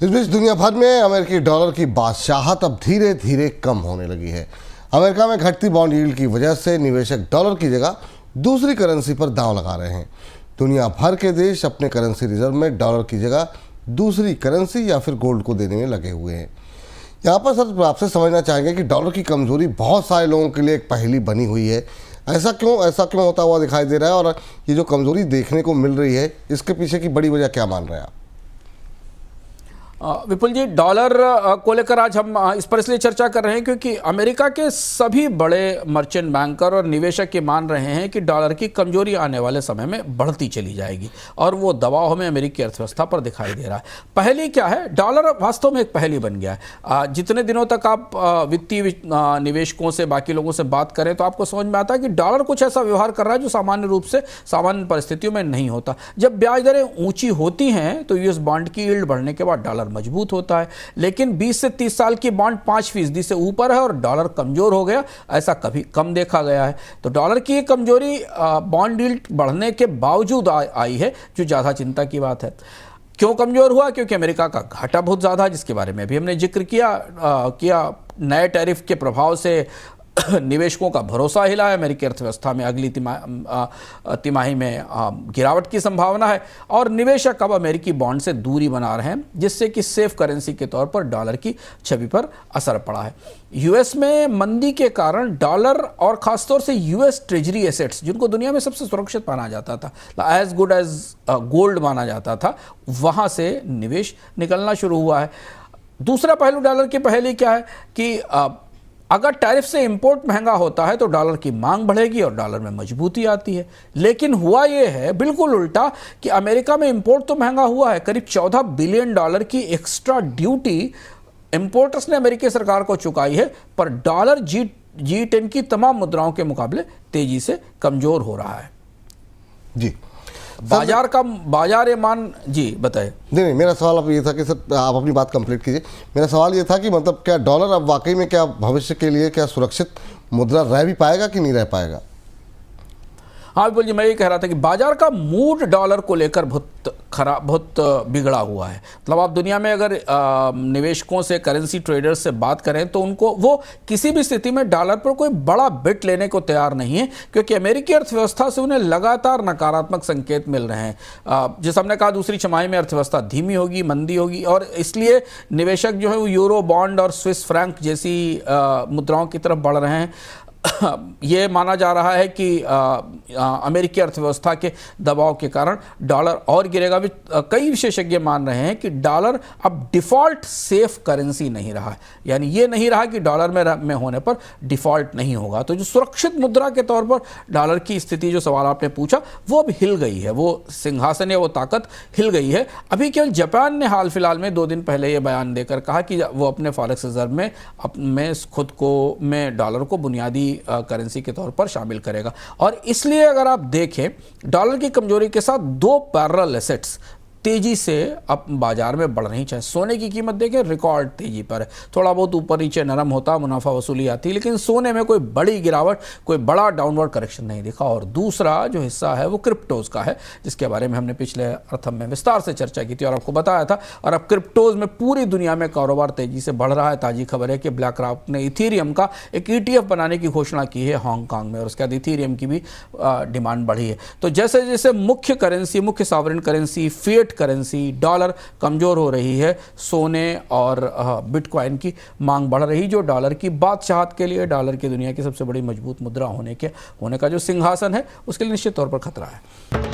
इस बीच दुनिया भर में अमेरिकी डॉलर की बादशाहत अब धीरे धीरे कम होने लगी है। अमेरिका में घटती बॉन्ड यील्ड की वजह से निवेशक डॉलर की जगह दूसरी करेंसी पर दांव लगा रहे हैं। दुनिया भर के देश अपने करेंसी रिजर्व में डॉलर की जगह दूसरी करेंसी या फिर गोल्ड को देने में लगे हुए हैं। यहाँ पर सर आपसे समझना चाहेंगे कि डॉलर की कमजोरी बहुत सारे लोगों के लिए एक पहेली बनी हुई है। ऐसा क्यों होता हुआ दिखाई दे रहा है, और ये जो कमजोरी देखने को मिल रही है इसके पीछे की बड़ी वजह क्या मान रहे हैं आप? विपुल जी, डॉलर को लेकर आज हम इस पर इसलिए चर्चा कर रहे हैं क्योंकि अमेरिका के सभी बड़े मर्चेंट बैंकर और निवेशक ये मान रहे हैं कि डॉलर की कमजोरी आने वाले समय में बढ़ती चली जाएगी और वो दबाव हमें अमेरिकी अर्थव्यवस्था पर दिखाई दे रहा है। पहली क्या है, डॉलर वास्तव में एक पहेली बन गया है। जितने दिनों तक आप वित्तीय निवेशकों से, बाकी लोगों से बात करें तो आपको समझ में आता है कि डॉलर कुछ ऐसा व्यवहार कर रहा है जो सामान्य रूप से सामान्य परिस्थितियों में नहीं होता। जब ब्याज दरें ऊंची होती हैं तो यूएस बॉन्ड की यील्ड बढ़ने के बाद डॉलर मजबूत होता है, लेकिन 20 से 30 साल की बॉन्ड 5% से ऊपर है और डॉलर कमजोर हो गया, ऐसा कभी कम देखा गया है। तो डॉलर की ये कमजोरी बॉन्ड यील्ड बढ़ने के बावजूद आई है, जो ज्यादा चिंता की बात है। क्यों कमजोर हुआ? क्योंकि अमेरिका का घाटा बहुत ज्यादा है, जिसके बारे में भी हमने जिक्र किया। नए टैरिफ के प्रभाव से निवेशकों का भरोसा हिला है। अमेरिकी अर्थव्यवस्था में अगली तिमाही में गिरावट की संभावना है और निवेशक अब अमेरिकी बॉन्ड से दूरी बना रहे हैं, जिससे कि सेफ करेंसी के तौर पर डॉलर की छवि पर असर पड़ा है। यूएस में मंदी के कारण डॉलर और खासतौर से यूएस ट्रेजरी एसेट्स, जिनको दुनिया में सबसे सुरक्षित माना जाता था, एज गुड एज गोल्ड माना जाता था, वहां से निवेश निकलना शुरू हुआ है। दूसरा पहलू डॉलर की पहेली क्या है कि अगर टैरिफ से इंपोर्ट महंगा होता है तो डॉलर की मांग बढ़ेगी और डॉलर में मजबूती आती है। लेकिन हुआ यह है बिल्कुल उल्टा कि अमेरिका में इंपोर्ट तो महंगा हुआ है, करीब $14 बिलियन की एक्स्ट्रा ड्यूटी इंपोर्टर्स ने अमेरिकी सरकार को चुकाई है, पर डॉलर G10 की तमाम मुद्राओं के मुकाबले तेजी से कमजोर हो रहा है। जी, बाजार ये मान जी बताए। नहीं, मेरा सवाल अब ये था कि सर आप अपनी बात कंप्लीट कीजिए। मेरा सवाल ये था कि मतलब क्या डॉलर अब वाकई में क्या भविष्य के लिए क्या सुरक्षित मुद्रा रह भी पाएगा कि नहीं रह पाएगा? हाँ बिल्कुल जी, मैं ये कह रहा था कि बाजार का मूड डॉलर को लेकर बहुत बिगड़ा हुआ है। मतलब आप दुनिया में अगर निवेशकों से, करेंसी ट्रेडर्स से बात करें तो वो किसी भी स्थिति में डॉलर पर कोई बड़ा बेट लेने को तैयार नहीं है, क्योंकि अमेरिकी अर्थव्यवस्था से उन्हें लगातार नकारात्मक संकेत मिल रहे हैं। जैसे हमने कहा, दूसरी छमाही में अर्थव्यवस्था धीमी होगी, मंदी होगी, और इसलिए निवेशक जो है वो यूरो बॉन्ड और स्विस फ्रैंक जैसी मुद्राओं की तरफ बढ़ रहे हैं। ये माना जा रहा है कि अमेरिकी अर्थव्यवस्था के दबाव के कारण डॉलर और गिरेगा भी। कई विशेषज्ञ मान रहे हैं कि डॉलर अब डिफॉल्ट सेफ करेंसी नहीं रहा है, यानी ये नहीं रहा कि डॉलर में होने पर डिफॉल्ट नहीं होगा। तो जो सुरक्षित मुद्रा के तौर पर डॉलर की स्थिति, जो सवाल आपने पूछा, वो अब हिल गई है, वो सिंहासन या वो ताकत हिल गई है। अभी केवल जापान ने हाल फिलहाल में 2 दिन पहले ये बयान देकर कहा कि वो अपने फॉरेक्स रिजर्व में खुद को डॉलर को बुनियादी करेंसी के तौर पर शामिल करेगा। और इसलिए अगर आप देखें, डॉलर की कमजोरी के साथ 2 पैरेलल एसेट्स तेजी से अब बाजार में बढ़ रही। चाहे सोने की कीमत देखें, रिकॉर्ड तेजी पर है। थोड़ा बहुत ऊपर नीचे नरम होता, मुनाफा वसूली आती, लेकिन सोने में कोई बड़ी गिरावट, कोई बड़ा डाउनवर्ड करेक्शन नहीं दिखा। और दूसरा जो हिस्सा है वो क्रिप्टोज का है, जिसके बारे में हमने पिछले अर्थम में विस्तार से चर्चा की थी और आपको बताया था। और अब क्रिप्टोज में पूरी दुनिया में कारोबार तेजी से बढ़ रहा है। ताजी खबर है कि ब्लैक रॉक ने इथीरियम का एक ETF बनाने की घोषणा की है हांगकांग में, और उसके बाद इथीरियम की भी डिमांड बढ़ी है। तो जैसे जैसे मुख्य sovereign currency, fiat currency dollar कमजोर हो रही है, सोने और बिटकॉइन की मांग बढ़ रही, जो डॉलर की बादशाहत के लिए, डॉलर की दुनिया की सबसे बड़ी मजबूत मुद्रा होने का जो सिंहासन है, उसके लिए निश्चित तौर पर खतरा है।